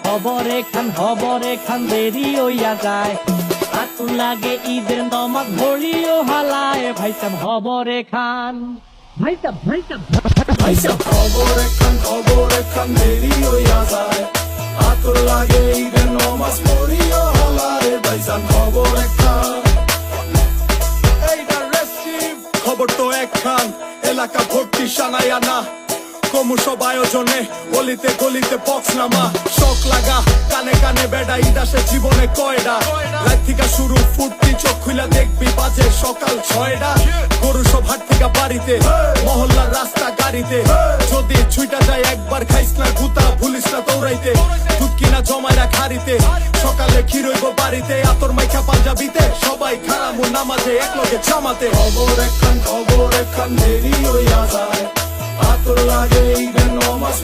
খবর এখান দেরি হইয়া যায়। আতুর লাগে ঈদের নমাজ ভরিও হালায়, ভাইসাব খবর এখান ভাইসাব খবর এখান দেরি হইয়া যায়। আতর লাগে ঈদের নমাজ পড়িও হলারে ভাইজান খবর এখান। খবর তো একখান, এলাকা ভর্তি সানাইয়া না, কমুসব আয়োজনে গলিতে গলিতে বক্স নামা। শখ লাগা কানে কানে বেড়া, ঈদ আসে জীবনে কয়ডা। রাত থেকে শুরু ফুর্তি, চোখ খুলা দেখবি বাজে সকাল 6টা। গরু সব হাট থেকে বাড়িতে, মহল্লার রাস্তা গাড়িতে। যদি ছুইটা যায় একবার খাইস না গুতা, ভুলিস না দৌড়াইতে। দুধ কিনা জমায় রাখ হাড়িতে, সকালে ক্ষীরইব বাড়িতে। আতর মাইখা পাঞ্জাবিতে, সবাই খারামু নামাজে একলগে জামাতে। খবর এখান দেরি হইয়া যায়। আতর লাগে ঈদের নমাজ